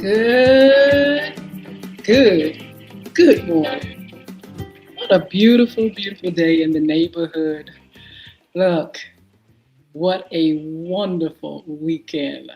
Good, good morning. What a beautiful, beautiful day in the neighborhood. Look, what a wonderful weekend.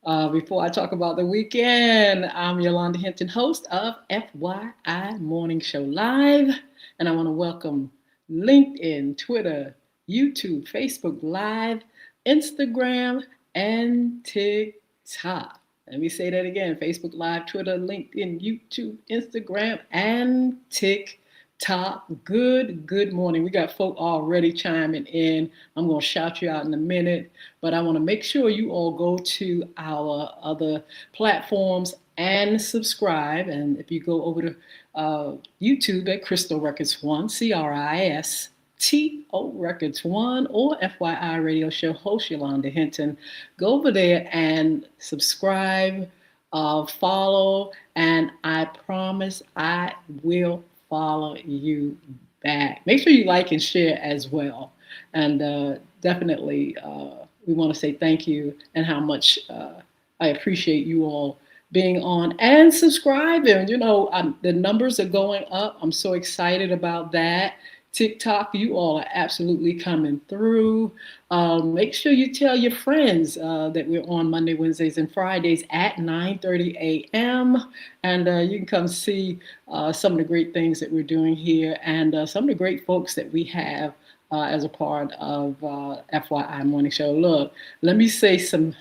Before I talk about the weekend, I'm Yolanda Hinton, host of FYI Morning Show Live, and I want to welcome LinkedIn, Twitter, YouTube, Facebook Live, Instagram, and TikTok. Let me say that again: Facebook Live, Twitter, LinkedIn, YouTube, Instagram, and TikTok. Good morning. We got folk already chiming in. I'm going to shout you out in a minute, but I want to make sure you all go to our other platforms and subscribe. And if you go over to YouTube at Crystal Records One, CRISTO Records One, or FYI Radio Show host Yolanda Hinton, go over there and subscribe, follow, and I promise I will follow you back. Make sure you like and share as well. And definitely, we want to say thank you and how much I appreciate you all being on and subscribing. The numbers are going up. I'm so excited about that. TikTok, you all are absolutely coming through. Make sure you tell your friends that we're on Monday, Wednesdays, and Fridays at 9:30 a.m. And you can come see some of the great things that we're doing here and some of the great folks that we have as a part of FYI Morning Show. Look, let me say some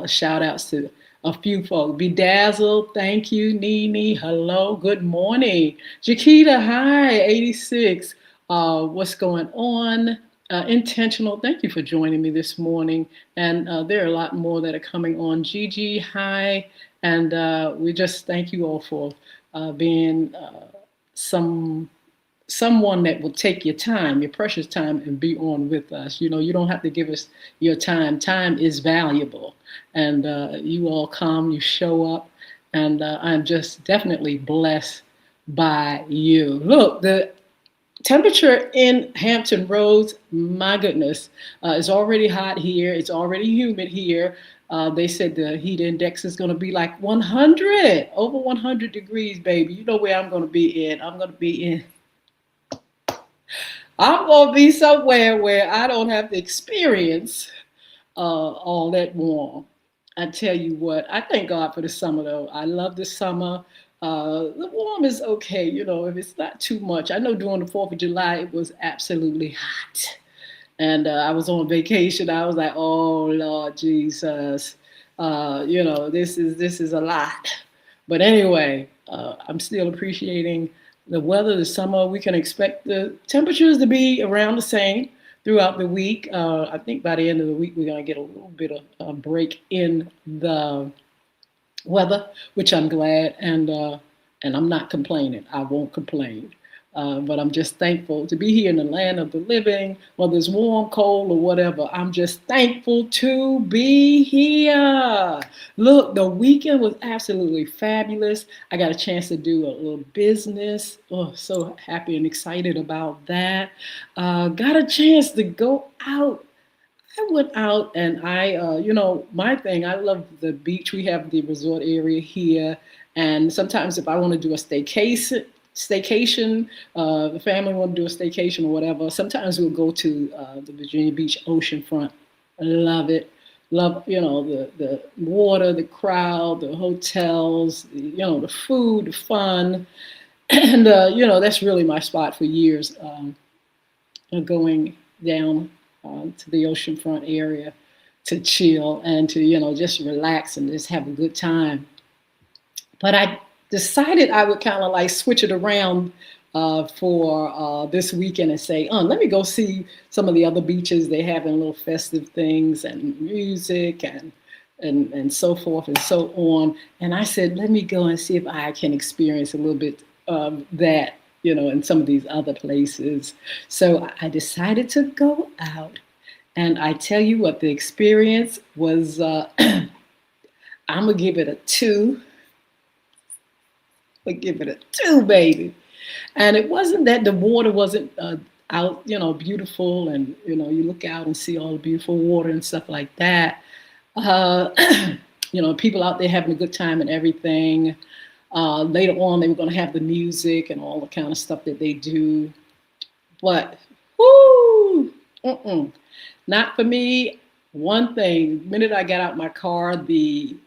shout outs to a few folks. Bedazzled, thank you. Nene, hello, good morning. Jaquita, hi, 86. What's going on? Intentional, thank you for joining me this morning. And there are a lot more that are coming on. Gigi, hi. And we just thank you all for being someone that will take your time, your precious time, and be on with us. You don't have to give us your time. Time is valuable. And you all come, you show up, and I'm just definitely blessed by you. Look, the temperature in Hampton Roads, my goodness, is already hot here. It's already humid here. They said the heat index is going to be like 100, over 100 degrees, baby. You know where I'm going to be in. I'm going to be somewhere where I don't have to experience all that warm. I tell you what, I thank God for the summer, though. I love the summer. The warm is okay, if it's not too much. I know during the 4th of July, it was absolutely hot. And I was on vacation. I was like, oh, Lord Jesus, this is a lot. But anyway, I'm still appreciating the weather, the summer. We can expect the temperatures to be around the same throughout the week. I think by the end of the week, we're going to get a little bit of a break in the weather, which I'm glad, and I'm not complaining. I won't complain. But I'm just thankful to be here in the land of the living, whether it's warm, cold, or whatever. I'm just thankful to be here. Look, the weekend was absolutely fabulous. I got a chance to do a little business. Oh, so happy and excited about that. Got a chance to go out. I went out and my thing, I love the beach. We have the resort area here. And sometimes if I want to do a staycation, the family want to do a staycation or whatever, sometimes we'll go to the Virginia Beach oceanfront. I love it. Love, the water, the crowd, the hotels, the food, the fun. And, that's really my spot for years, going down to the oceanfront area to chill and to, just relax and just have a good time. But I decided I would kind of like switch it around for this weekend and say, let me go see some of the other beaches. They having little festive things and music and so forth and so on. And I said, let me go and see if I can experience a little bit of that, in some of these other places. So I decided to go out. And I tell you what, the experience was, I'm going to give it a 2. Give it a 2, baby. And it wasn't that the water wasn't out, beautiful, and you look out and see all the beautiful water and stuff like that. people out there having a good time and everything. Later on, they were going to have the music and all the kind of stuff that they do. But, whoo, not for me. One thing, the minute I got out my car, the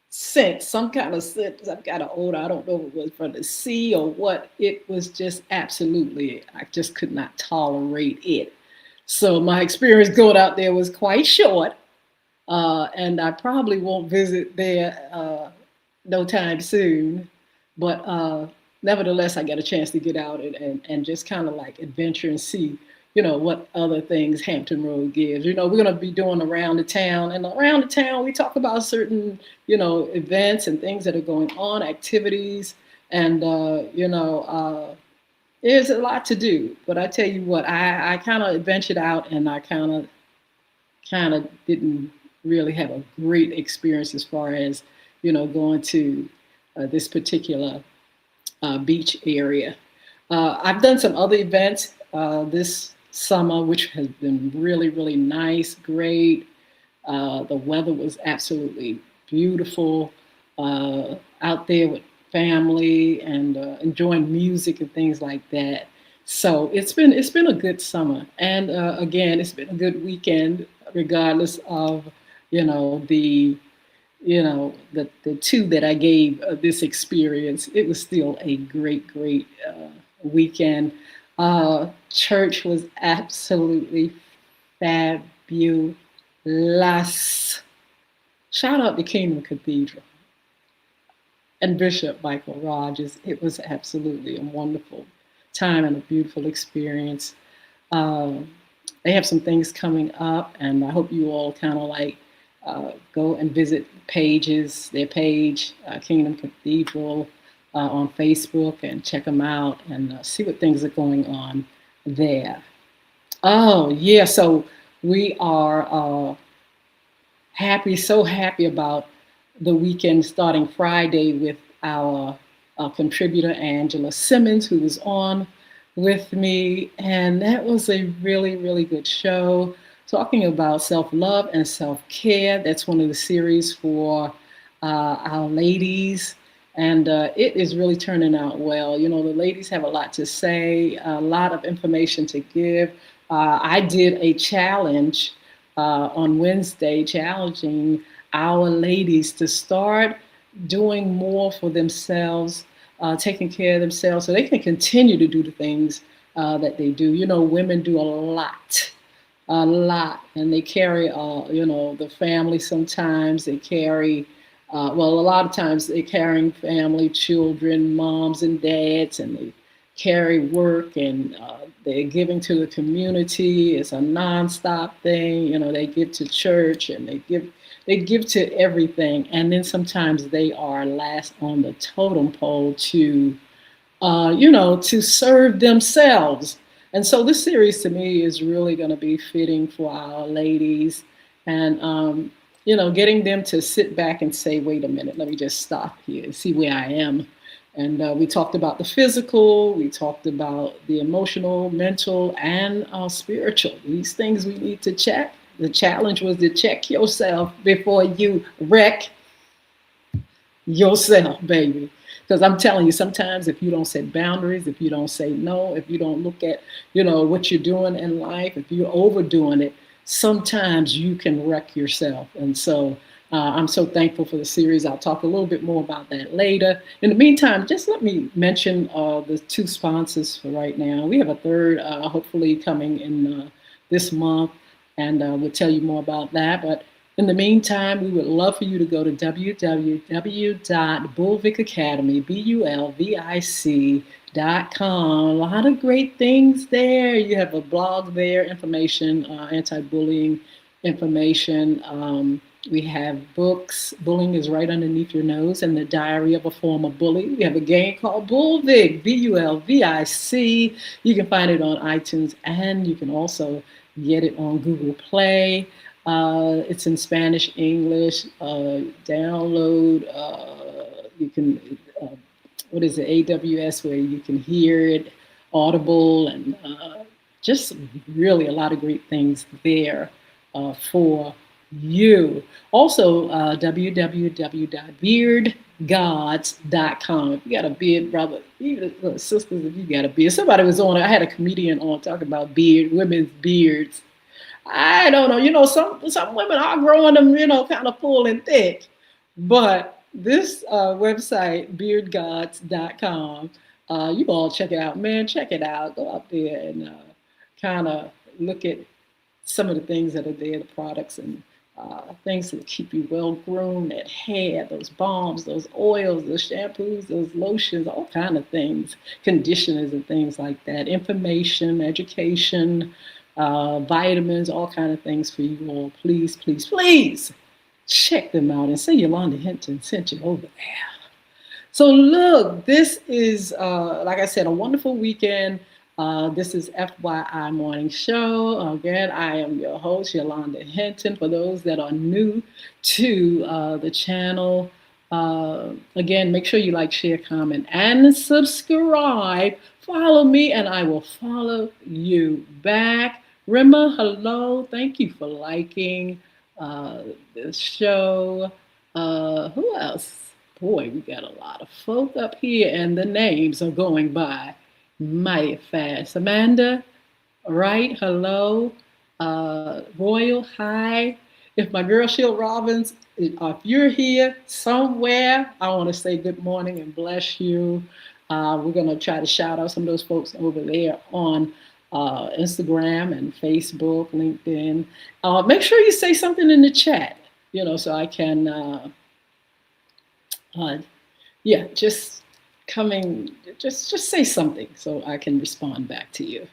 scent, some kind of scent, some kind of odor, I don't know if it was from the sea or what, it was just absolutely, I just could not tolerate it. So my experience going out there was quite short, and I probably won't visit there no time soon. But nevertheless, I got a chance to get out and just kind of like adventure and see, what other things Hampton Road gives. We're going to be doing around the town, and around the town, we talk about certain, events and things that are going on, activities, and there's a lot to do. But I tell you what, I kind of ventured out, and I kind of didn't really have a great experience as far as going to this particular beach area. I've done some other events this summer, which has been really, really nice, great. The weather was absolutely beautiful out there with family and enjoying music and things like that. So it's been a good summer, and again, it's been a good weekend, regardless of the the two that I gave this experience. It was still a great, great weekend. Church was absolutely fabulous. Shout out to Kingdom Cathedral and Bishop Michael Rogers. It was absolutely a wonderful time and a beautiful experience. They have some things coming up, and I hope you all kind of like go and visit their page, Kingdom Cathedral, on Facebook, and check them out and see what things are going on there. Oh, yeah. So we are happy, so happy about the weekend starting Friday with our contributor, Angela Simmons, who was on with me. And that was a really, really good show, talking about self-love and self-care. That's one of the series for our ladies. And it is really turning out well. The ladies have a lot to say, a lot of information to give. I did a challenge on Wednesday, challenging our ladies to start doing more for themselves, taking care of themselves so they can continue to do the things that they do. Women do a lot, and they carry, the family sometimes. They carry, a lot of times they're carrying family, children, moms and dads, and they carry work, and they're giving to the community. It's a nonstop thing. They give to church, and they give to everything. And then sometimes they are last on the totem pole to to serve themselves. And so this series to me is really going to be fitting for our ladies, and getting them to sit back and say, wait a minute, let me just stop here and see where I am. And we talked about the physical, we talked about the emotional, mental, and spiritual. These things we need to check. The challenge was to check yourself before you wreck yourself, baby. Because I'm telling you, sometimes if you don't set boundaries, if you don't say no, if you don't look at, what you're doing in life, if you're overdoing it, sometimes you can wreck yourself. And so I'm so thankful for the series. I'll talk a little bit more about that later. In the meantime, just let me mention the two sponsors for right now. We have a third, hopefully coming in this month, and we'll tell you more about that. But in the meantime, we would love for you to go to www.bulvic.com, bulvic.com. A lot of great things there. You have a blog there, information, anti-bullying information. We have books. Bullying is right underneath your nose, and the diary of a former bully. We have a game called Bulvic, Bulvic. You can find it on iTunes, and you can also get it on Google Play. It's in Spanish, English. Download. You can, what is it, AWS, where you can hear it, Audible, and just really a lot of great things there for you. Also, www.beardgods.com. If you got a beard, brother, even sisters, if you got a beard. Somebody was on, I had a comedian on talking about women's beards. I don't know. Some women are growing them, kind of full and thick. But this website, beardgods.com, you all check it out, man. Check it out. Go out there and kind of look at some of the things that are there, the products and things that keep you well groomed, that hair, those balms, those oils, those shampoos, those lotions, all kind of things, conditioners and things like that, information, education, vitamins, all kind of things for you all. Please, please, please check them out and say Yolanda Hinton sent you over there. So look, this is, like I said, a wonderful weekend. This is FYI Morning Show. Again, I am your host, Yolanda Hinton. For those that are new to the channel, again, make sure you like, share, comment, and subscribe. Follow me, and I will follow you back. Rima, hello. Thank you for liking the show. Who else? Boy, we got a lot of folk up here, and the names are going by mighty fast. Amanda, right? Hello. Royal, hi. If my girl Sheila Robbins, if you're here somewhere, I want to say good morning and bless you. We're going to try to shout out some of those folks over there on Instagram and Facebook, LinkedIn. Make sure you say something in the chat, so I can, just say something so I can respond back to you.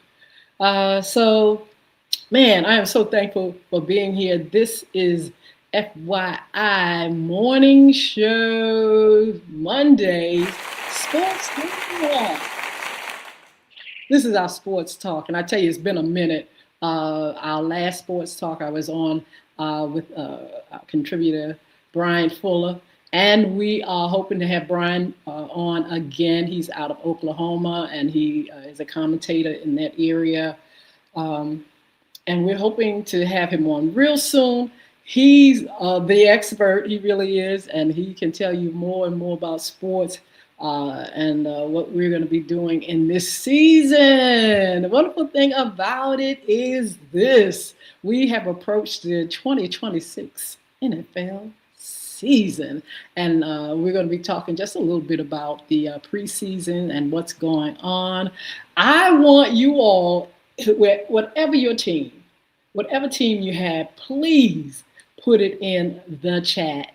So, man, I am so thankful for being here. This is FYI Morning Show Monday Sports Talk. This is our sports talk, and I tell you, it's been a minute. Our last sports talk I was on with our contributor Brian Fuller. And we are hoping to have Brian on again. He's out of Oklahoma, and he is a commentator in that area. And we're hoping to have him on real soon. He's the expert, he really is, and he can tell you more and more about sports and what we're going to be doing in this season. The wonderful thing about it is this. We have approached the 2026 NFL season, and we're going to be talking just a little bit about the preseason and what's going on. I want you all, whatever team you have, please put it in the chat.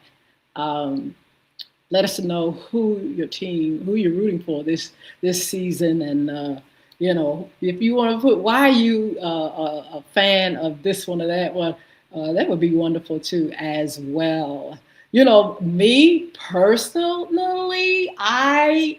Let us know who you're rooting for this season, and if you want to put why you a fan of this one or that one, that would be wonderful too as well. Me personally, I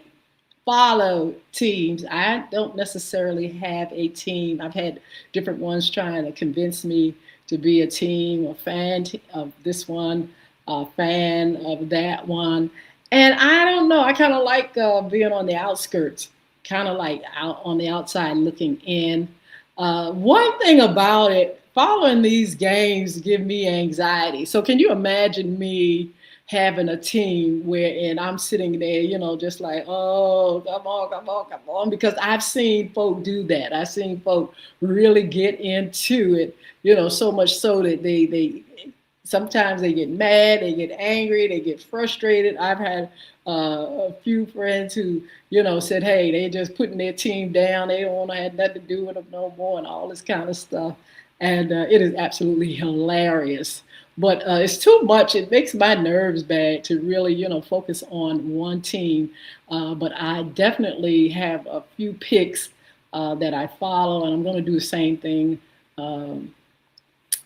follow teams. I don't necessarily have a team. I've had different ones trying to convince me to be a team, a fan of this one, a fan of that one. And I don't know. I kind of like being on the outskirts, kind of like out on the outside looking in. One thing about it, following these games give me anxiety. So can you imagine me having a team wherein I'm sitting there, just like, oh, come on, because I've seen folk do that. I've seen folk really get into it, so much so that they sometimes they get mad, they get angry, they get frustrated. I've had a few friends who, said, hey, they're just putting their team down. They don't want to have nothing to do with them no more and all this kind of stuff. And it is absolutely hilarious. But it's too much. It makes my nerves bad to really, focus on one team. But I definitely have a few picks that I follow, and I'm going to do the same thing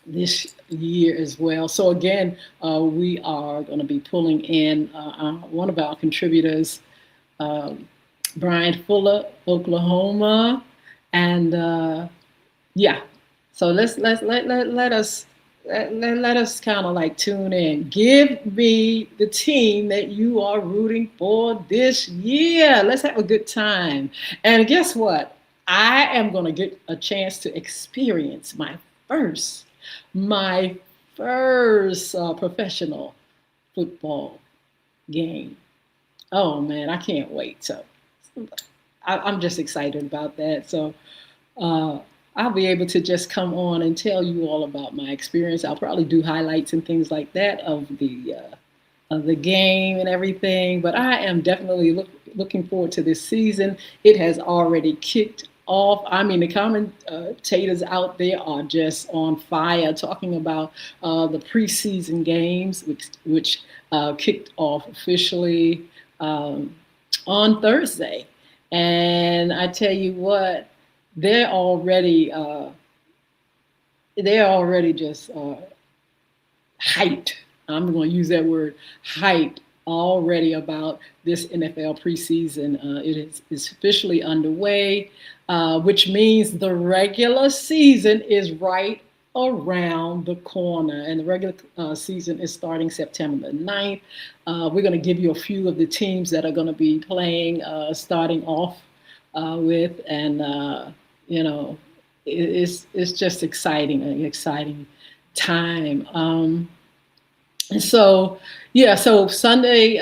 this year as well. So again, we are going to be pulling in one of our contributors, Brian Fuller, Oklahoma, and So let us kind of like tune in. Give me the team that you are rooting for this year. Let's have a good time. And guess what? I am going to get a chance to experience my first professional football game. Oh man, I can't wait. So I'm just excited about that. So uh, I'll be able to just come on and tell you all about my experience. I'll probably do highlights and things like that of the game and everything. But I am definitely looking forward to this season. It has already kicked off. I mean, the commentators out there are just on fire talking about the preseason games, which kicked off officially um, on Thursday. And I tell you what, they're already uh, they're already just hyped. I'm going to use that word, hyped, already about this NFL preseason. Is officially underway, which means the regular season is right around the corner. And the regular season is starting September the 9th. We're going to give you a few of the teams that are going to be playing, starting off with, and you know, it's just exciting, an exciting time. And so, yeah, so Sunday,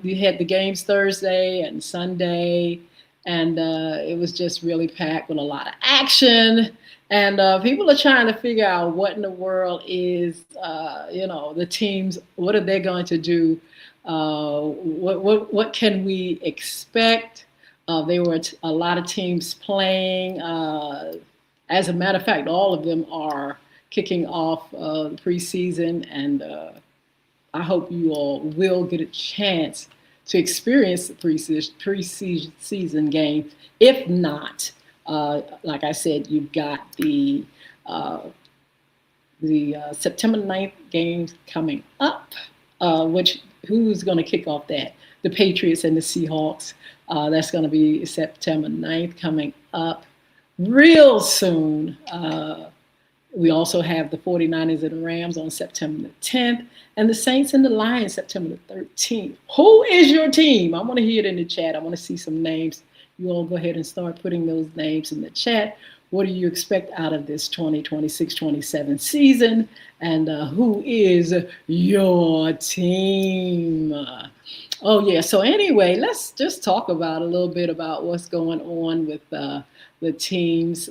you had the games Thursday and Sunday, and it was just really packed with a lot of action. And people are trying to figure out what in the world is, the teams, what are they going to do? What can we expect? There were a lot of teams playing. As a matter of fact, all of them are kicking off the preseason, and I hope you all will get a chance to experience the preseason game. If not, like I said, you've got uh, the September 9th games coming up, which who's going to kick off that? The Patriots and the Seahawks. That's going to be September 9th coming up real soon. We also have the 49ers and the Rams on September the 10th, and the Saints and the Lions September the 13th. Who is your team? I want to hear it in the chat. I want to see some names. You all go ahead and start putting those names in the chat. What do you expect out of this 2026-27 season? And who is your team? Oh, yeah. So anyway, let's just talk about a little bit about what's going on with the teams.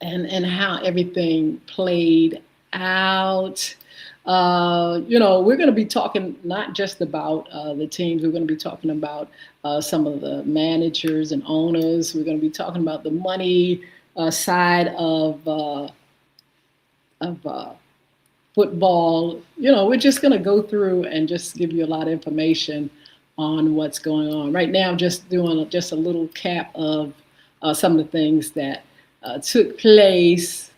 And how everything played out. We're going to be talking not just about the teams. We're going to be talking about some of the managers and owners. We're going to be talking about the money side of football. We're just going to go through and just give you a lot of information on what's going on. Right now, I'm just doing just a little cap of some of the things that took place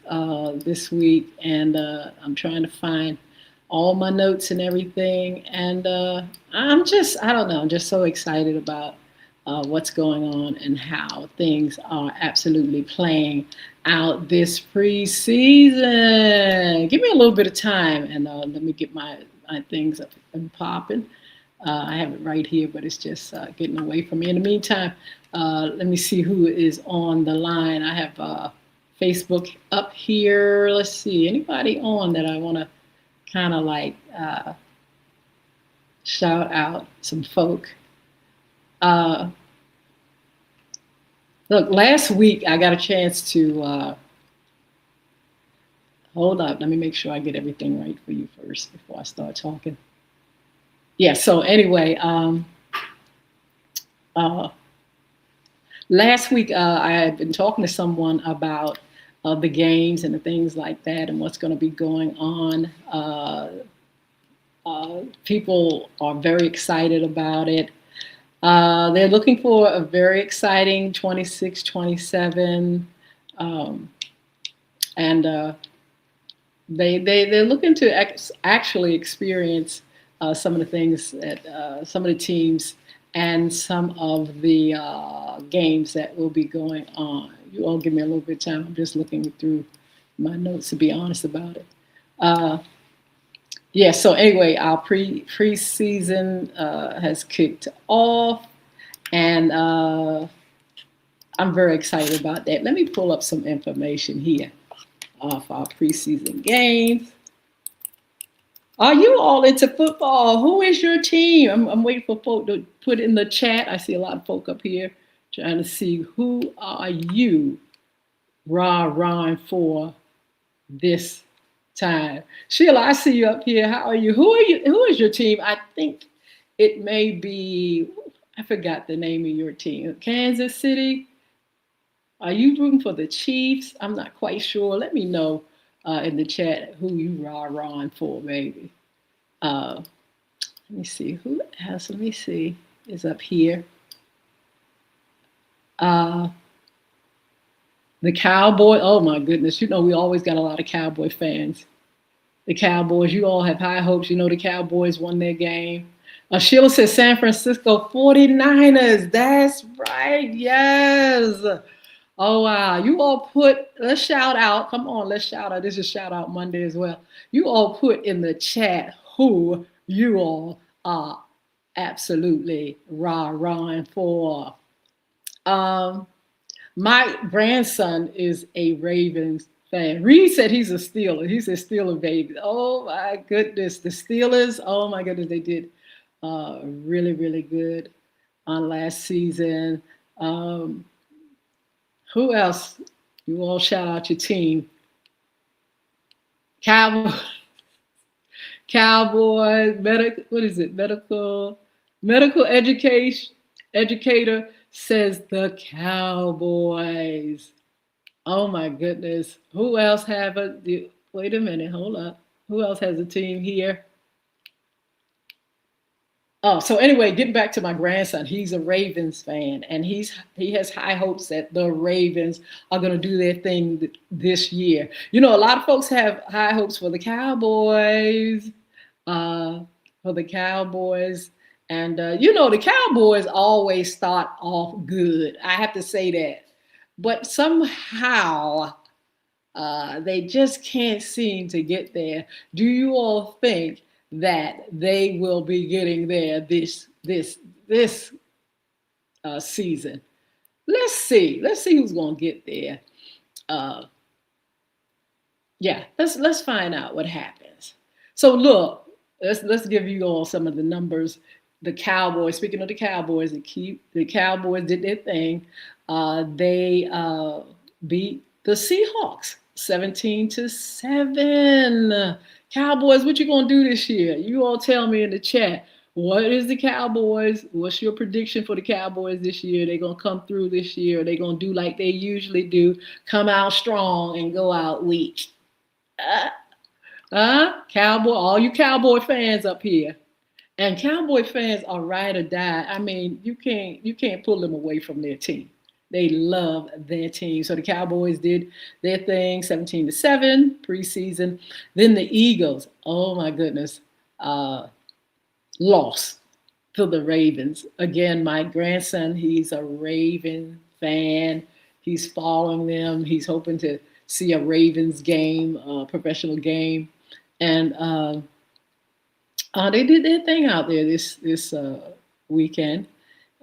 this week, and I'm trying to find all my notes and everything, and I'm just so excited about what's going on and how things are absolutely playing out this preseason. Give me a little bit of time, and let me get my things up and popping. I have it right here, but it's just getting away from me. In the meantime, let me see who is on the line. I have Facebook up here. Let's see, anybody on that I want to kind of like shout out some folk. Look, last week I got a chance to hold up. Let me make sure I get everything right for you first before I start talking. Yeah, so anyway, last week I had been talking to someone about the games and the things like that and what's going to be going on. People are very excited about it. They're looking for a very exciting 26-27, and they're looking to actually experience some of the things that some of the teams and some of the games that will be going on. You all give me a little bit of time. I'm just looking through my notes to be honest about it. Yeah, so anyway, our preseason has kicked off, and I'm very excited about that. Let me pull up some information here. for our preseason games. Are you all into football? Who is your team? I'm waiting for folk to put in the chat. I see a lot of folk up here trying to see who are you rah-rahing for this time. Sheila, I see you up here. How are you? Who are you? Who is your team? I think it may be, I forgot the name of your team. Kansas City. Are you rooting for the Chiefs? I'm not quite sure. Let me know in the chat who you rah-rahing for, maybe. Let me see. Who else? Let me see. Is up here. The Cowboy. Oh my goodness. You know, we always got a lot of Cowboy fans. The Cowboys, you all have high hopes. You know, the Cowboys won their game. Sheila says San Francisco 49ers. That's right. Yes. Oh, wow. You all put, let's shout out. Come on, let's shout out. This is Shout Out Monday as well. You all put in the chat who you all are absolutely rah-rahing for. My grandson is a Ravens fan. Reed said he's a Steeler. He's a Steeler baby. Oh my goodness. The Steelers, oh my goodness, they did really, really good on last season. Who else? You all shout out your team. Cowboys, what is it? Medical educator says the Cowboys. Oh my goodness. Who else have wait a minute, hold up. Who else has a team here? Oh, so anyway, getting back to my grandson, he's a Ravens fan, and he has high hopes that the Ravens are going to do their thing this year. You know, a lot of folks have high hopes for the Cowboys, and you know, the Cowboys always start off good. I have to say that, but somehow they just can't seem to get there. Do you all think that they will be getting there this season? Let's see who's going to get there. Yeah, let's find out what happens. So look, let's give you all some of the numbers. The Cowboys, speaking of the Cowboys, the Cowboys did their thing. They beat the Seahawks 17-7. Cowboys, what you gonna do this year? You all tell me in the chat. What is the Cowboys? What's your prediction for the Cowboys this year? They gonna come through this year? They gonna do like they usually do, come out strong and go out weak? Cowboy, all you Cowboy fans up here. And Cowboy fans are ride or die. I mean, you can't pull them away from their team. They love their team. So the Cowboys did their thing, 17-7 preseason. Then the Eagles, oh my goodness, lost to the Ravens. Again, my grandson, he's a Raven fan. He's following them. He's hoping to see a Ravens game, a professional game. And they did their thing out there this weekend.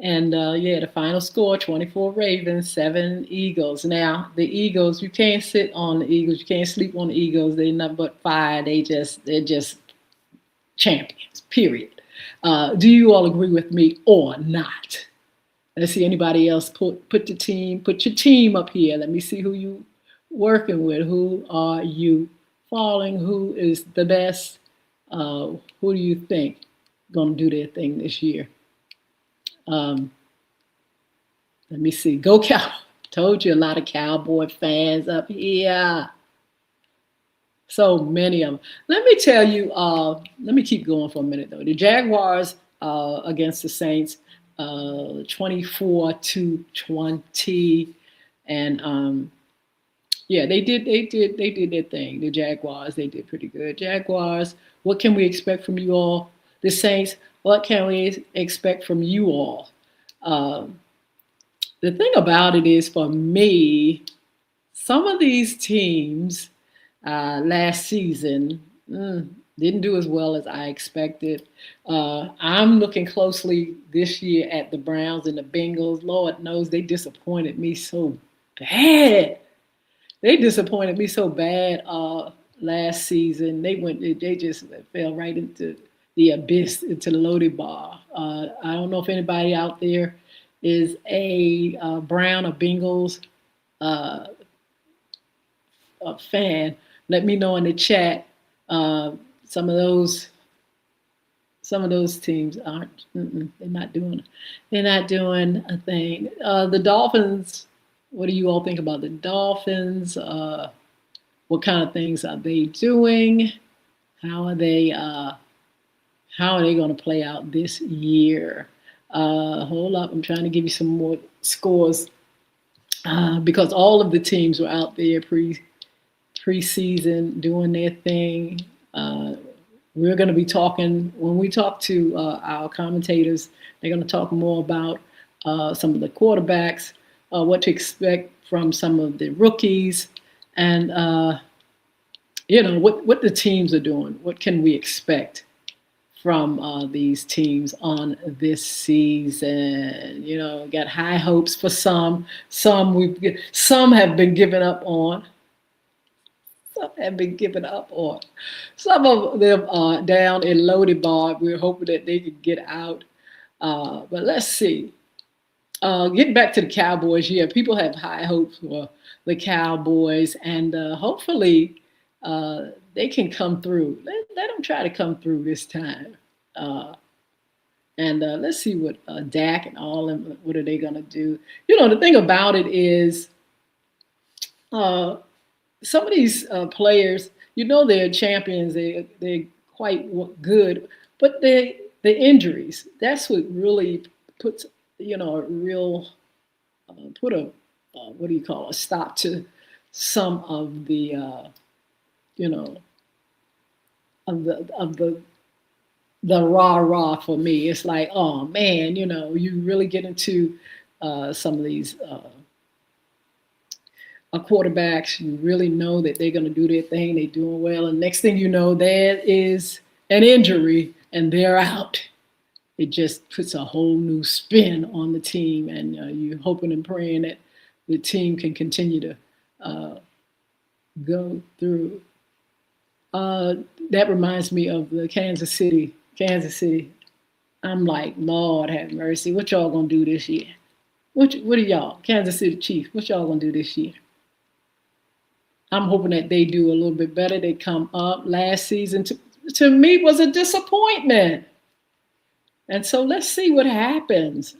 And the final score, 24 Ravens, 7 Eagles. Now, the Eagles, you can't sit on the Eagles. You can't sleep on the Eagles. They're not but fire. They're just champions, period. Do you all agree with me or not? Let's see anybody else put your team up here. Let me see who you working with. Who are you following? Who is the best? Who do you think gonna do their thing this year? Let me see. Go Cow. Told you a lot of Cowboy fans up here. So many of them. Let me tell you, let me keep going for a minute though. The Jaguars against the Saints, 24-20. And they did their thing. The Jaguars, they did pretty good. Jaguars, what can we expect from you all? The Saints, what can we expect from you all? The thing about it is, for me, some of these teams last season didn't do as well as I expected. I'm looking closely this year at the Browns and the Bengals. Lord knows they disappointed me so bad. They disappointed me so bad last season. They just fell right into the abyss, into the loaded bar. I don't know if anybody out there is a Brown or Bengals uh, fan. Let me know in the chat. Uh, some of those some of those teams aren't. They're not doing a thing. The Dolphins. What do you all think about the Dolphins? What kind of things are they doing? How are they? How are they going to play out this year? Hold up, I'm trying to give you some more scores because all of the teams were out there preseason doing their thing. We're going to be talking when we talk to our commentators. They're going to talk more about some of the quarterbacks, what to expect from some of the rookies, and what the teams are doing. What can we expect from these teams on this season? Got high hopes for some. Some have been given up on. Some have been given up on. Some of them are down in loaded bar. We're hoping that they can get out. But let's see. Getting back to the Cowboys, yeah, people have high hopes for the Cowboys, and hopefully they can come through. Let them try to come through this time. And let's see what Dak and all them, what are they going to do? The thing about it is some of these players, they're champions. They're quite good, but the injuries, that's what really puts, a real, put a, what do you call a stop to some of the, of the rah for me. It's like, oh man, you really get into some of these quarterbacks. You really know that they're going to do their thing. They're doing well, and next thing you know, there is an injury, and they're out. It just puts a whole new spin on the team, and you're hoping and praying that the team can continue to go through. That reminds me of the Kansas City. I'm like, Lord have mercy. What y'all gonna do this year? What are y'all, Kansas City Chiefs? What y'all gonna do this year? I'm hoping that they do a little bit better. They come up. Last season to me was a disappointment. And so let's see what happens.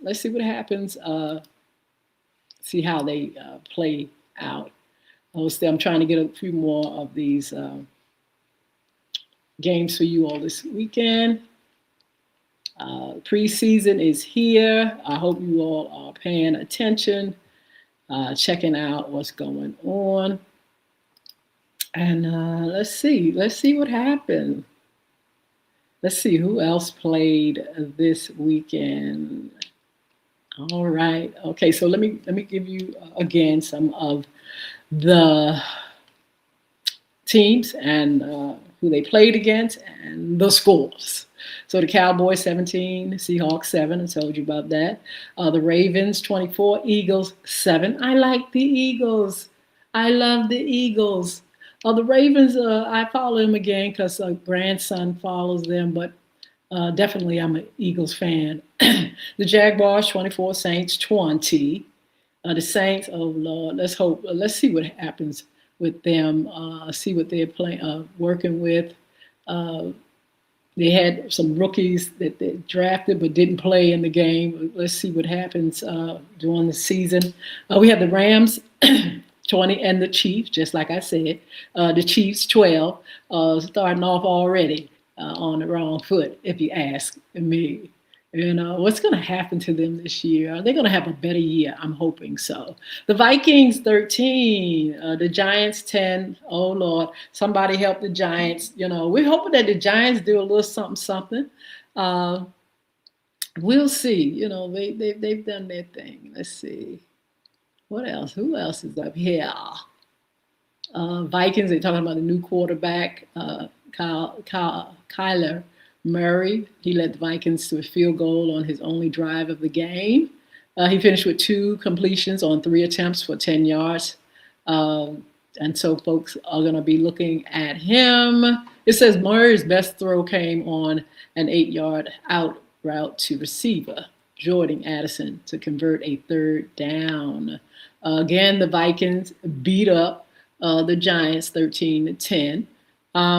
See how they play out. I'm trying to get a few more of these games for you all this weekend. Preseason is here. I hope you all are paying attention, checking out what's going on. And let's see what happened. Let's see who else played this weekend. All right. Okay, so let me give you again some of the teams and who they played against and the scores. So the Cowboys 17, Seahawks 7. I told you about that. The Ravens 24, Eagles 7. I like the Eagles. I love the Eagles. The Ravens, I follow them again because a grandson follows them, but definitely I'm an Eagles fan. The Jaguars 24, Saints 20. The Saints, oh Lord, let's hope. Let's see what happens with them. See what they're playing, working with. They had some rookies that they drafted but didn't play in the game. Let's see what happens during the season. We have the Rams 20 and the Chiefs, just like I said. The Chiefs 12, starting off already on the wrong foot, if you ask me. What's going to happen to them this year? Are they going to have a better year? I'm hoping so. The Vikings 13, the Giants 10. Oh Lord, somebody help the Giants. We're hoping that the Giants do a little something. We'll see. They've done their thing. Let's see. What else? Who else is up here? Vikings, they're talking about the new quarterback, Kyler Murray. He led the Vikings to a field goal on his only drive of the game. He finished with 2 completions on 3 attempts for 10 yards. And so folks are going to be looking at him. It says Murray's best throw came on an 8-yard out route to receiver Jordan Addison to convert a third down. Again, the Vikings beat up the Giants 13-10.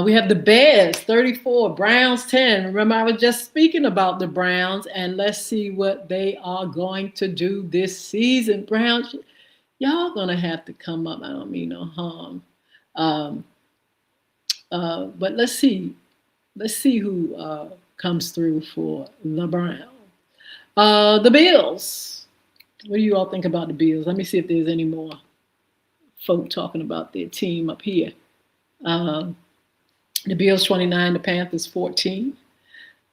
We have the Bears 34, Browns 10. Remember, I was just speaking about the Browns, and let's see what they are going to do this season. Browns, y'all gonna have to come up. I don't mean no harm, but let's see who comes through for the Browns. The Bills. What do you all think about the Bills? Let me see if there's any more folk talking about their team up here. The Bills 29, the Panthers 14.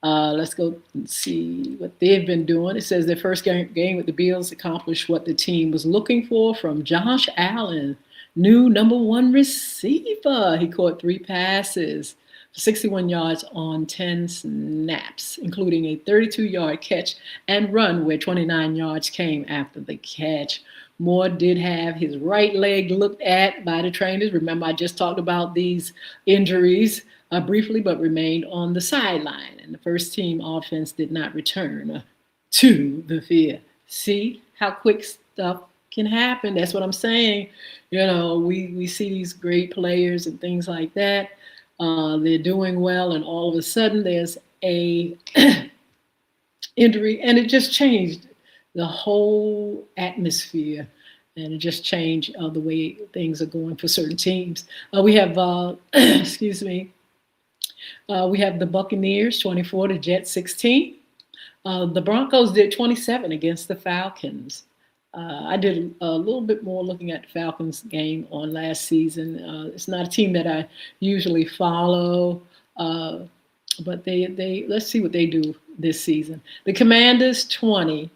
Let's go and see what they've been doing. It says their first game with the Bills accomplished what the team was looking for from Josh Allen, new number 1 receiver. He caught 3 passes for 61 yards on 10 snaps, including a 32-yard catch and run where 29 yards came after the catch. Moore did have his right leg looked at by the trainers. Remember, I just talked about these injuries briefly, but remained on the sideline. And the first team offense did not return to the field. See how quick stuff can happen. That's what I'm saying. You know, we see these great players and things like that. They're doing well, and all of a sudden there's a injury, and it just changed the whole atmosphere, and it just changed the way things are going for certain teams. We have, excuse me, we have the Buccaneers 24, the Jets 16. The Broncos did 27 against the Falcons. I did a little bit more looking at the Falcons game on last season. It's not a team that I usually follow, but they let's see what they do this season. The Commanders 20.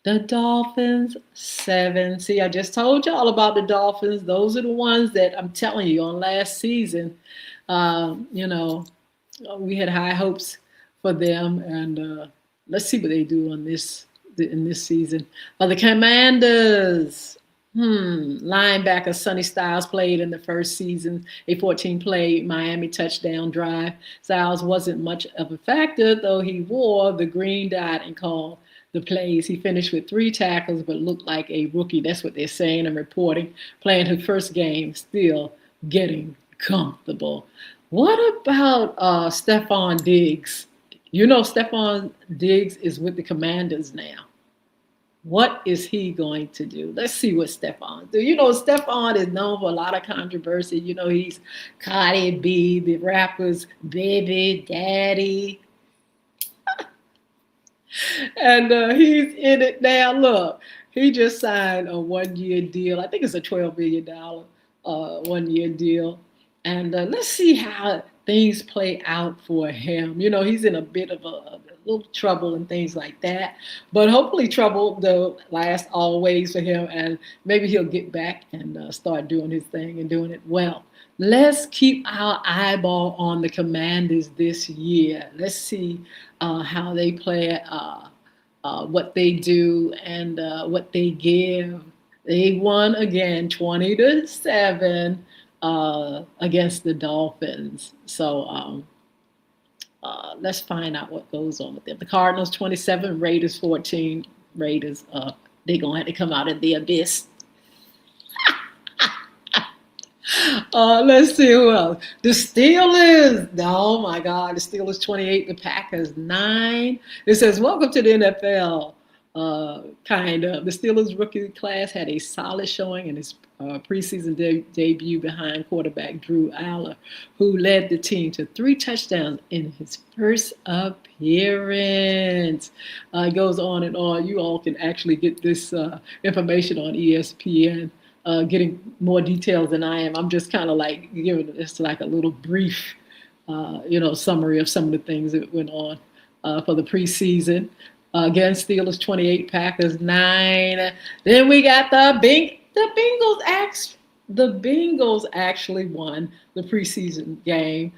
The Dolphins 7. See, I just told y'all about the Dolphins. Those are the ones that I'm telling you on last season. You know, we had high hopes for them, and let's see what they do in this season. The Commanders. Linebacker Sonny Styles played in the first season, a 14-play Miami touchdown drive. Styles wasn't much of a factor, though he wore the green dot and called the plays. He finished with 3 tackles, but looked like a rookie. That's what they're saying and reporting. Playing his first game, still getting comfortable. What about Stephon Diggs? You know, Stephon Diggs is with the Commanders now. What is he going to do? Let's see what Stephon do. You know, Stephon is known for a lot of controversy. You know, he's Cardi B, the rapper's baby daddy. And he's in it now. Look, he just signed a 1-year deal. I think it's a $12 million 1-year deal. And let's see how things play out for him. You know, he's in a bit of a little trouble and things like that. But hopefully trouble will last always for him. And maybe he'll get back and start doing his thing and doing it well. Let's keep our eyeball on the Commanders this year. Let's see how they play, what they do, and what they give. They won again 20-7 against the Dolphins. So let's find out what goes on with them. The Cardinals 27, Raiders 14. Raiders, they're going to have to come out of the abyss. Let's see who else. The Steelers. Oh my God. The Steelers 28, the Packers 9. It says, welcome to the NFL. Kind of. The Steelers rookie class had a solid showing in his preseason debut behind quarterback Drew Aller, who led the team to 3 touchdowns in his first appearance. It goes on and on. You all can actually get this information on ESPN. Getting more details than I am. I'm just kind of like giving this like a little brief, summary of some of the things that went on for the preseason. Again, Steelers 28, Packers 9. Then we got the Bengals The Bengals actually won the preseason game,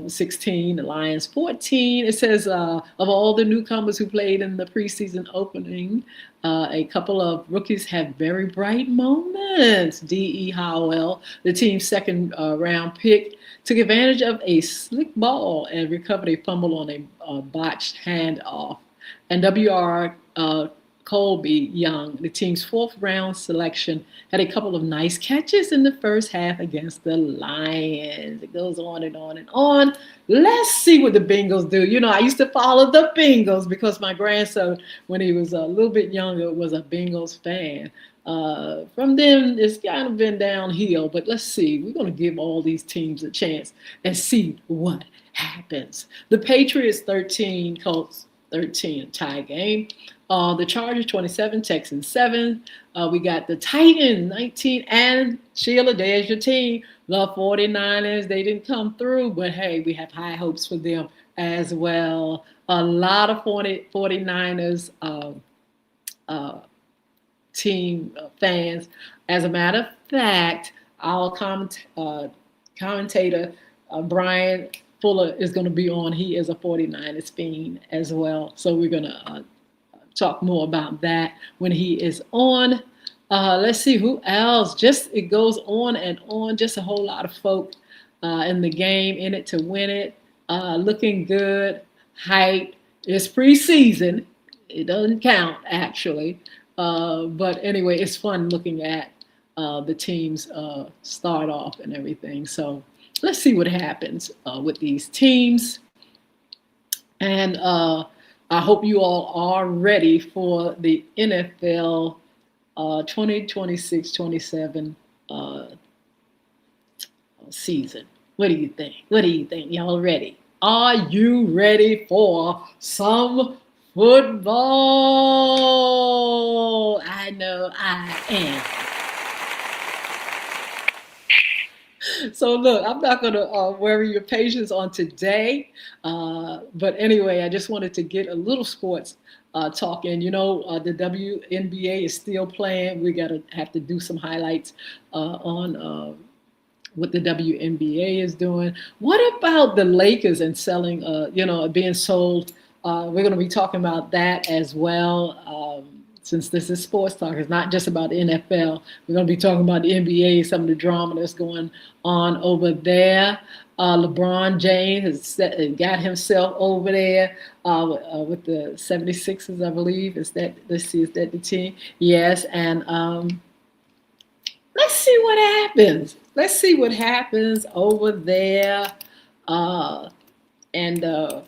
16, the Lions 14. It says of all the newcomers who played in the preseason opening, a couple of rookies had very bright moments. D.E. Howell, the team's second round pick, took advantage of a slick ball and recovered a fumble on a botched handoff. And W.R. Colby Young, the team's fourth round selection, had a couple of nice catches in the first half against the Lions. It goes on and on and on. Let's see what the Bengals do. You know, I used to follow the Bengals because my grandson, when he was a little bit younger, was a Bengals fan. From then, it's kind of been downhill, but let's see. We're going to give all these teams a chance and see what happens. The Patriots 13, Colts 13, a tie game. The Chargers 27, Texans 7. We got the Titans 19, and Sheila, there's your team. The 49ers, they didn't come through, but hey, we have high hopes for them as well. A lot of 49ers team fans. As a matter of fact, our commentator, Brian Fuller, is going to be on. He is a 49ers fiend as well. So we're going to talk more about that when he is on. Let's see who else. Just it goes on and on. Just a whole lot of folk in the game, in it to win it. Looking good, hype. It's preseason. It doesn't count actually, but anyway, it's fun looking at the teams start off and everything. So let's see what happens with these teams, and I hope you all are ready for the NFL 2026-27 season. What do you think? What do you think? Y'all ready? Are you ready for some football? I know I am. So look, I'm not going to worry your patience on today. But anyway, I just wanted to get a little sports talk in. You know, the WNBA is still playing. We have to do some highlights on what the WNBA is doing. What about the Lakers and selling, being sold? We're going to be talking about that as well. Since this is sports talk, it's not just about the NFL. We're going to be talking about the NBA, some of the drama that's going on over there. LeBron James has got himself over there with the 76ers, I believe. Let's see, is that the team? Yes, and let's see what happens. Let's see what happens over there, and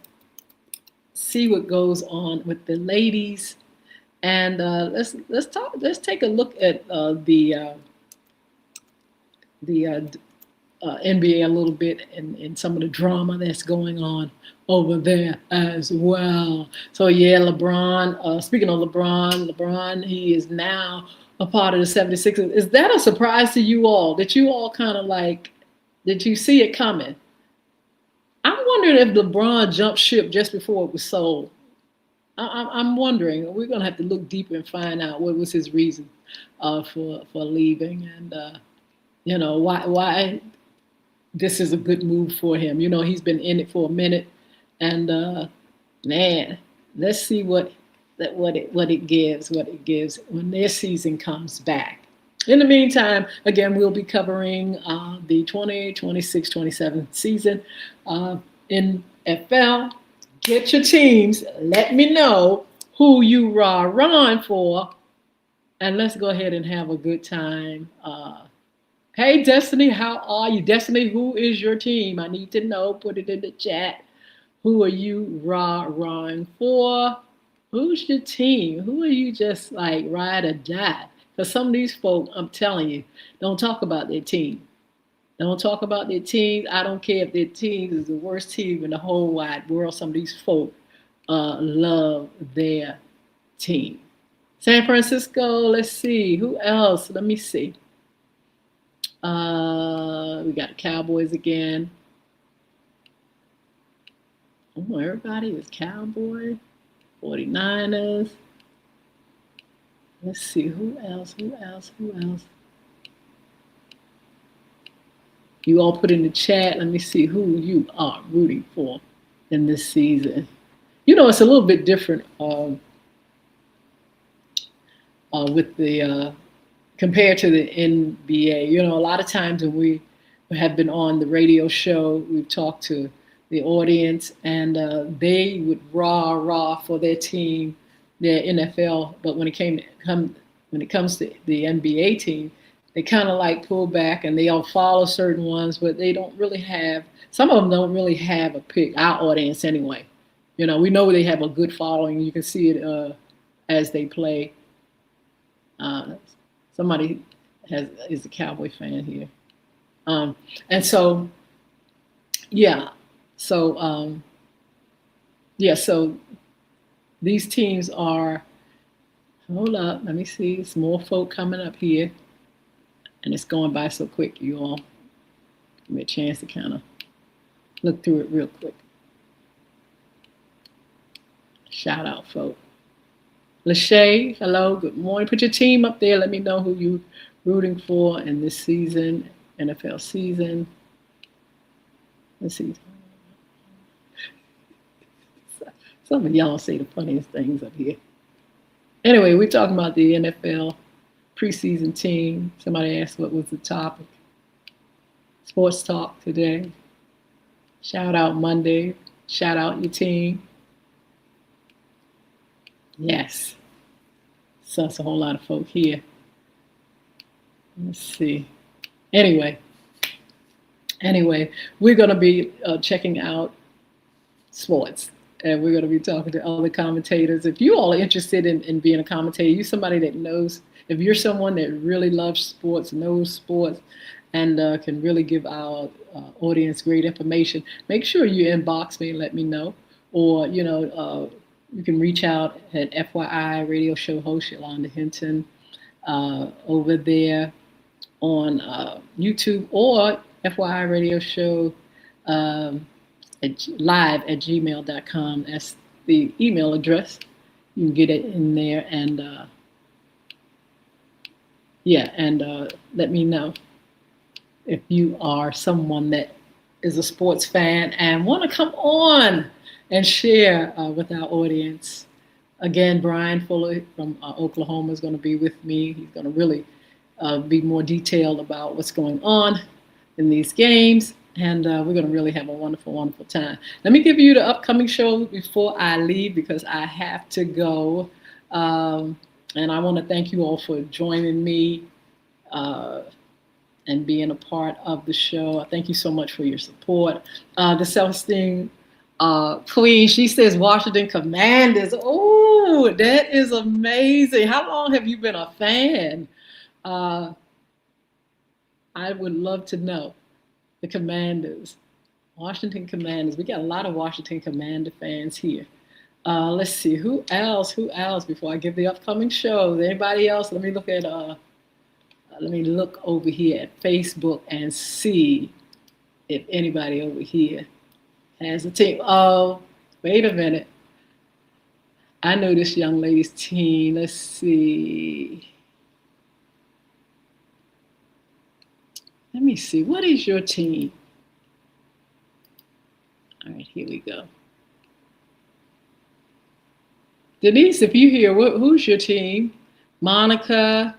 see what goes on with the ladies. And let's talk. Let's take a look at the NBA a little bit and some of the drama that's going on over there as well. So yeah, LeBron. Speaking of LeBron, he is now a part of the 76ers. Is that a surprise to you all? Did you all kind of did you see it coming? I'm wondering if LeBron jumped ship just before it was sold. I'm wondering. We're gonna have to look deeper and find out what was his reason for leaving, and why this is a good move for him. You know, he's been in it for a minute, and man, let's see what it gives when their season comes back. In the meantime, again, we'll be covering the 2026-27 season in NFL. Get your teams. Let me know who you run for, and let's go ahead and have a good time. Hey, Destiny, how are you? Destiny, who is your team? I need to know. Put it in the chat. Who are you run for? Who's your team? Who are you just like ride or die? Because some of these folk, I'm telling you, don't talk about their team. Don't talk about their teams. I don't care if their team is the worst team in the whole wide world. Some of these folk love their team. San Francisco, let's see. Who else? Let me see. We got the Cowboys again. Oh, everybody is Cowboys. 49ers. Let's see. Who else? You all put in the chat. Let me see who you are rooting for in this season. You know, it's a little bit different with the compared to the NBA. You know, a lot of times when we have been on the radio show, we've talked to the audience, and they would rah for their team, their NFL. But when it comes to the NBA team, they kind of like pull back and they all follow certain ones, but they don't really have. Some of them don't really have a pick. Our audience, anyway. You know, we know they have a good following. You can see it as they play. Somebody is a Cowboy fan here, and so yeah, so so these teams are. Hold up, let me see. It's more folk coming up here, and it's going by so quick. You all give me a chance to kind of look through it real quick. Shout out, folk. Lachey, hello, good morning. Put your team up there. Let me know who you're rooting for in this season, NFL season. Let's see. Some of y'all say the funniest things up here. Anyway, we're talking about the NFL preseason team. Somebody asked what was the topic. Sports talk today. Shout out Monday. Shout out your team. Yes. So that's a whole lot of folk here. Let's see. Anyway, we're going to be checking out sports. And we're going to be talking to other commentators. If you all are interested in being a commentator, you're somebody that knows, if you're someone that really loves sports, knows sports, and can really give our audience great information, make sure you inbox me and let me know. Or, you know, you can reach out at FYI radio show host Yolanda Hinton over there on YouTube, or FYI radio show live at gmail.com. That's the email address. You can get it in there, and let me know if you are someone that is a sports fan and want to come on and share with our audience. Again, Brian Fuller from Oklahoma is going to be with me. He's going to really be more detailed about what's going on in these games. And we're going to really have a wonderful, wonderful time. Let me give you the upcoming show before I leave, because I have to go. And I want to thank you all for joining me and being a part of the show. Thank you so much for your support. The Self-Esteem Queen, she says Washington Commanders. Oh, that is amazing. How long have you been a fan? I would love to know. The Commanders, Washington Commanders. We got a lot of Washington Commander fans here. Let's see, who else before I give the upcoming shows? Anybody else? Let me look over here at Facebook and see if anybody over here has a team. Oh, wait a minute. I know this young lady's team. Let's see. Let me see. What is your team? All right, here we go. Denise, if you're here, who's your team? Monica,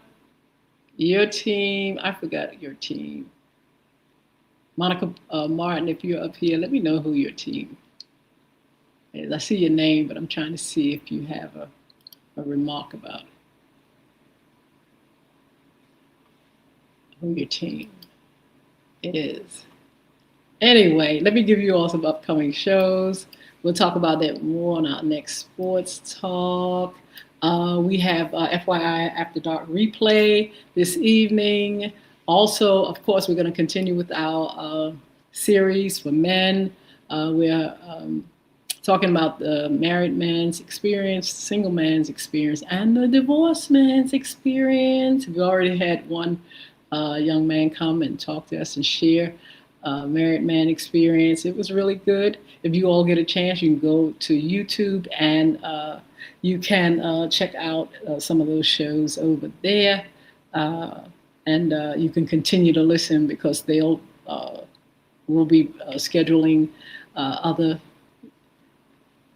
your team. I forgot your team. Monica Martin, if you're up here, let me know who your team is. I see your name, but I'm trying to see if you have a remark about it. Who your team is. Anyway, let me give you all some upcoming shows. We'll talk about that more on our next sports talk. We have FYI After Dark replay this evening. Also, of course, we're going to continue with our series for men. We're talking about the married man's experience, single man's experience, and the divorced man's experience. We already had one young man come and talk to us and share married man experience. It was really good. If you all get a chance, you can go to YouTube and you can check out some of those shows over there. And you can continue to listen, because they'll we'll be scheduling other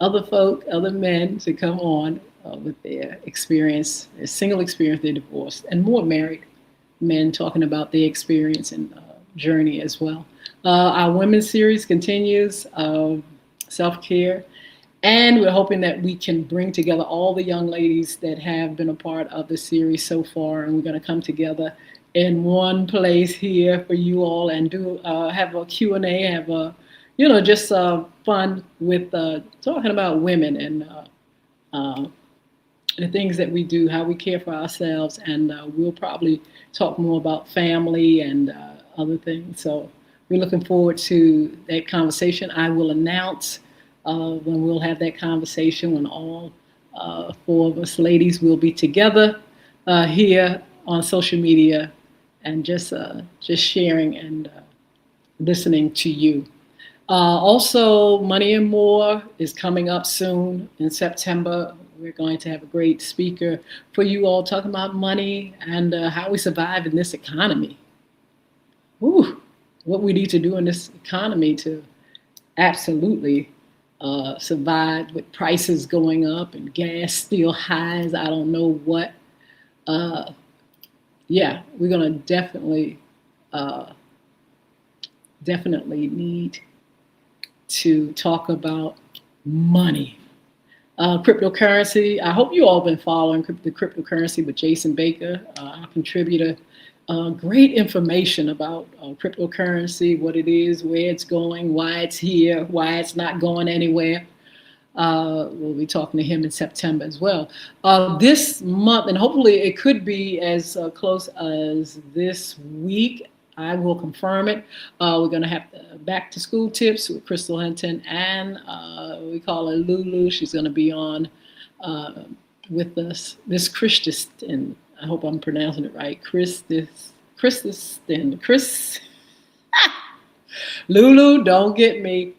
other men to come on with their experience, their single experience, their divorce, and more married men talking about their experience and journey as well. Our women's series continues, self care. And we're hoping that we can bring together all the young ladies that have been a part of the series so far. And we're going to come together in one place here for you all and do have a Q&A, have a, just fun with talking about women and the things that we do, how we care for ourselves. And we'll probably talk more about family and other things. So we're looking forward to that conversation. I will announce when we'll have that conversation when all four of us ladies will be together here on social media and just sharing and listening to you. Also, Money and More is coming up soon in September. We're going to have a great speaker for you all talking about money and how we survive in this economy. Ooh, what we need to do in this economy to absolutely survive with prices going up and gas still highs. I don't know what. Yeah, we're gonna definitely need to talk about money. Cryptocurrency. I hope you all been following the cryptocurrency with Jason Baker, our contributor. Great information about cryptocurrency, what it is, where it's going, why it's here, why it's not going anywhere. We'll be talking to him in September as well. This month, and hopefully it could be as close as this week, I will confirm it. We're going to have back to school tips with Crystal Hinton, and we call her Lulu. She's going to be on with us, Miss Christiston. I hope I'm pronouncing it right. Chris. Lulu, don't get me.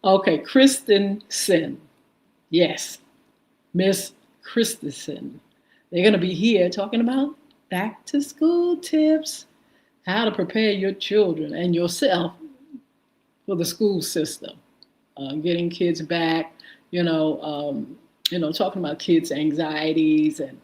Okay, Christensen. Yes, Miss Christensen. They're going to be here talking about back to school tips, how to prepare your children and yourself for the school system, getting kids back, talking about kids' anxieties and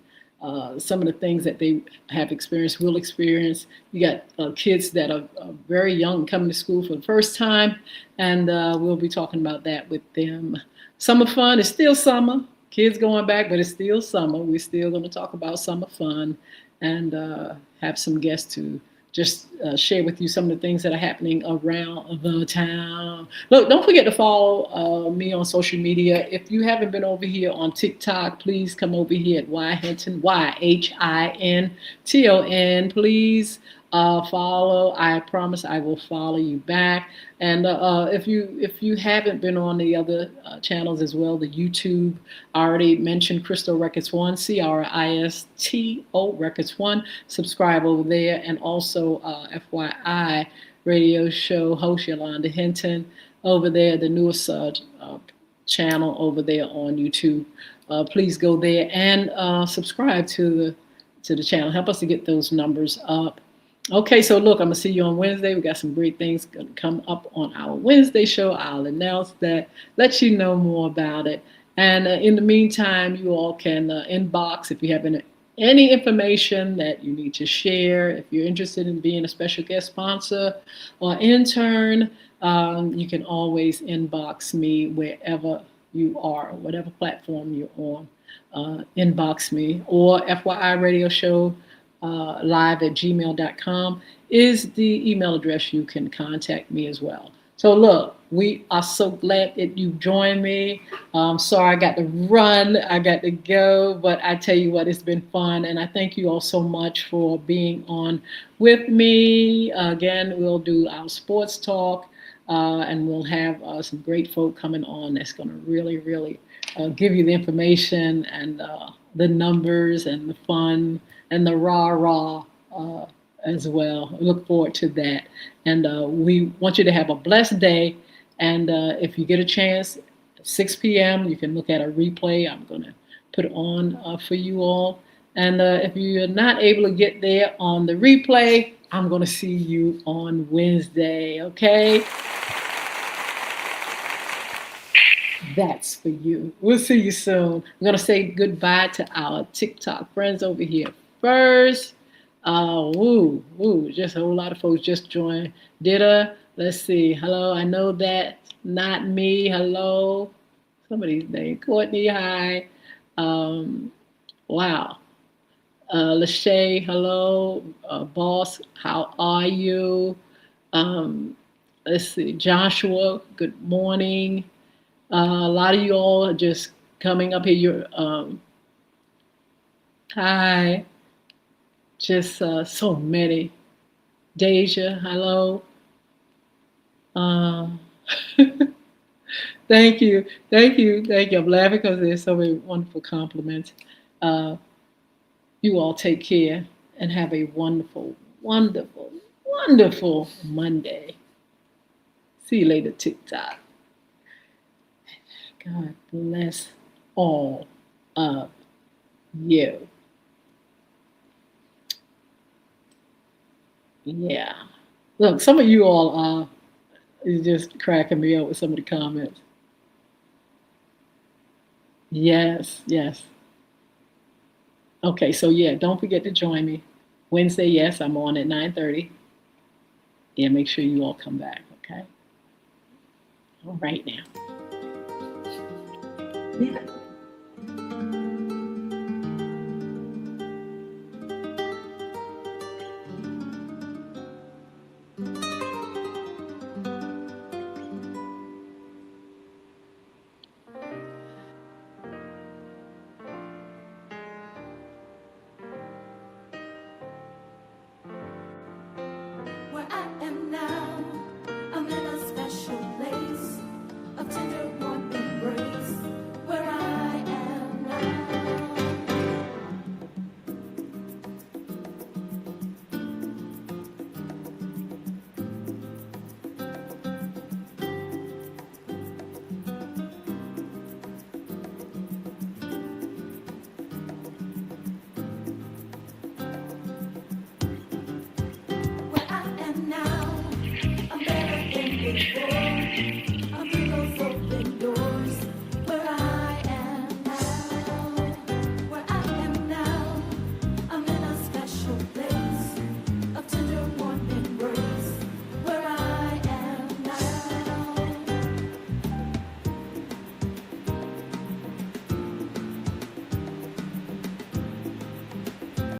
some of the things that they have experienced, will experience. You got kids that are very young coming to school for the first time, and we'll be talking about that with them. Summer fun is still summer. Kids going back, but it's still summer. We're still going to talk about summer fun and have some guests to just share with you some of the things that are happening around the town. Look, don't forget to follow me on social media. If you haven't been over here on TikTok, please come over here at Hinton, YHINTON. Please follow. I promise I will follow you back. And if you haven't been on the other channels as well, the YouTube, I already mentioned Crystal Records 1, CRISTO Records 1. Subscribe over there. And also FYI, radio show host Yolanda Hinton over there, the newest channel over there on YouTube. Please go there and subscribe to the channel. Help us to get those numbers up. Okay, so look, I'm going to see you on Wednesday. We got some great things going to come up on our Wednesday show. I'll announce that, let you know more about it. And in the meantime, you all can inbox if you have any information that you need to share. If you're interested in being a special guest sponsor or intern, you can always inbox me wherever you are, whatever platform you're on. Inbox me, or FYI Radio Show live@gmail.com is the email address you can contact me as well. So look, we are so glad that you joined me. Sorry I got to run, I got to go, but I tell you what, it's been fun, and I thank you all so much for being on with me. Again, we'll do our sports talk, and we'll have some great folk coming on that's going to really, really give you the information and the numbers and the fun and the rah-rah as well. I look forward to that. And we want you to have a blessed day. And if you get a chance, 6 p.m., you can look at a replay. I'm going to put it on for you all. And if you're not able to get there on the replay, I'm going to see you on Wednesday, okay? That's for you. We'll see you soon. I'm going to say goodbye to our TikTok friends over here first. Just a whole lot of folks just joined. Let's see. Hello, I know that not me. Hello. Somebody's name. Courtney, hi. Um, wow. Lachey, hello. Boss, how are you? Um, let's see. Joshua, good morning. A lot of you all are just coming up here. Hi, just so many. Deja, hello. Uh, thank you, thank you, thank you. I'm laughing because there's so many wonderful compliments. Uh, you all take care and have a wonderful, wonderful, wonderful Monday. See you later, TikTok. God bless all of you. Yeah. Look, some of you all are just cracking me up with some of the comments. Yes, yes. Okay, so yeah, don't forget to join me. Wednesday, yes, I'm on at 9:30. Yeah, make sure you all come back, okay? All right now. Yeah. Where I am now, I'm in a special place of tender warm embrace. Where I am now. Where I am now, I'm better than before.